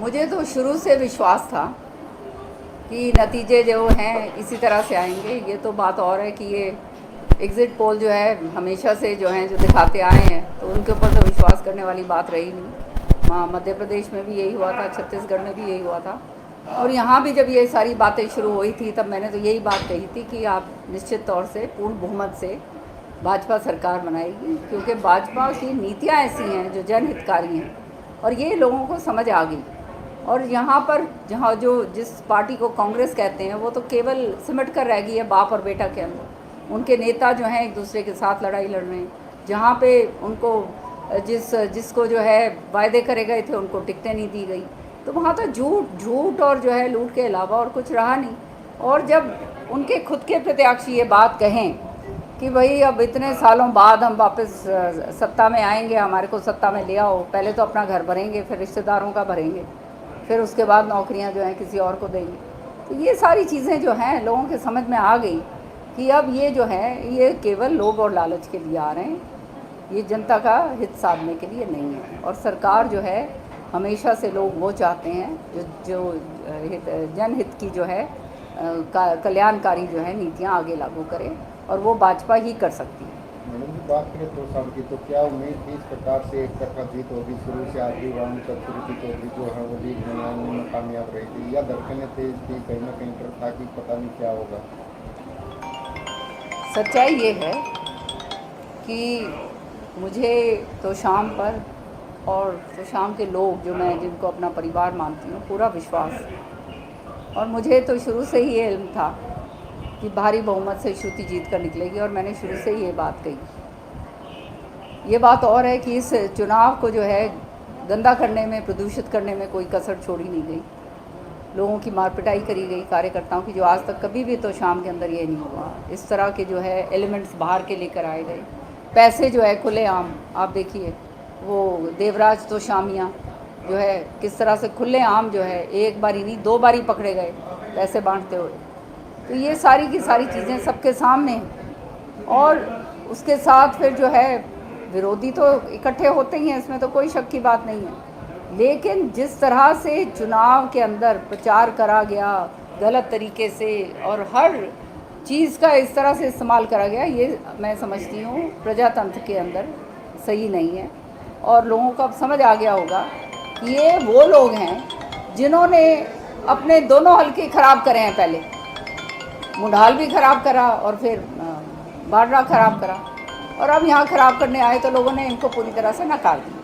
मुझे तो शुरू से विश्वास था कि नतीजे जो हैं इसी तरह से आएंगे। ये तो बात और है कि ये एग्ज़िट पोल जो है हमेशा से जो हैं जो दिखाते आए हैं, तो उनके ऊपर तो विश्वास करने वाली बात रही नहीं। मध्य प्रदेश में भी यही हुआ था, छत्तीसगढ़ में भी यही हुआ था, और यहाँ भी जब ये सारी बातें शुरू हुई थी तब मैंने तो यही बात कही थी कि आप निश्चित तौर से पूर्ण बहुमत से भाजपा सरकार बनाएगी, क्योंकि भाजपा की नीतियाँ ऐसी हैं जो जनहितकारी हैं और ये लोगों को समझ आ गई। और यहाँ पर जहाँ जो जिस पार्टी को कांग्रेस कहते हैं वो तो केवल सिमट कर रह गई है बाप और बेटा के अंदर। उनके नेता जो हैं एक दूसरे के साथ लड़ाई लड़ रहे हैं, जहाँ पे उनको जिसको जो है वायदे करे गए थे उनको टिकटें नहीं दी गई, तो वहाँ तो झूठ और जो है लूट के अलावा और कुछ रहा नहीं। और जब उनके खुद के प्रत्याशी ये बात कहें कि भाई अब इतने सालों बाद हम वापस सत्ता में आएंगे, हमारे को सत्ता में ले आओ, पहले तो अपना घर भरेंगे, फिर रिश्तेदारों का भरेंगे, फिर उसके बाद नौकरियां जो हैं किसी और को देंगे, तो ये सारी चीज़ें जो हैं लोगों के समझ में आ गई कि अब ये जो है ये केवल लोभ और लालच के लिए आ रहे हैं, ये जनता का हित साधने के लिए नहीं है। और सरकार जो है हमेशा से लोग वो चाहते हैं जो जनहित की जो है कल्याणकारी जो है नीतियाँ आगे लागू करे, और वो भाजपा ही कर सकती है। मैडम जी, बात करें 2 साल की, तो क्या उम्मीद थी इस प्रकार से एक तरफा जीत होगी? शुरू से आखिरी राउंड तक श्रुति चौधरी जो है वो लीड बनाने में कामयाब रही थी, या धड़कनें तेज थी, कहीं ना कहीं डर था कि पता नहीं क्या होगा? सच्चाई ये है कि मुझे तो शाम पर और तो शाम के लोग जो मैं जिनको अपना परिवार मानती हूँ पूरा विश्वास है, और मुझे तो शुरू से ही ये इल्म था कि भारी बहुमत से श्रुति जीत कर निकलेगी, और मैंने शुरू से ही ये बात कही। ये बात और है कि इस चुनाव को जो है गंदा करने में, प्रदूषित करने में कोई कसर छोड़ी नहीं गई। लोगों की मार पिटाई करी गई, कार्यकर्ताओं की, जो आज तक कभी भी तो शाम के अंदर ये नहीं हुआ। इस तरह के जो है एलिमेंट्स बाहर के लेकर आए गए, पैसे जो है खुलेआम, आप देखिए वो देवराज तो शामियाँ जो है किस तरह से खुलेआम जो है एक बारी नहीं 2 बारी पकड़े गए पैसे बांटते हुए। तो ये सारी की सारी चीज़ें सबके सामने हैं, और उसके साथ फिर जो है विरोधी तो इकट्ठे होते ही हैं, इसमें तो कोई शक की बात नहीं है। लेकिन जिस तरह से चुनाव के अंदर प्रचार करा गया गलत तरीके से, और हर चीज़ का इस तरह से इस्तेमाल करा गया, ये मैं समझती हूँ प्रजातंत्र के अंदर सही नहीं है। और लोगों को अब समझ आ गया होगा कि ये वो लोग हैं जिन्होंने अपने दोनों हलके ख़राब करे हैं, पहले मुंडाल भी ख़राब करा और फिर बाडरा ख़राब करा, और अब यहाँ ख़राब करने आए तो लोगों ने इनको पूरी तरह से नकार दिया।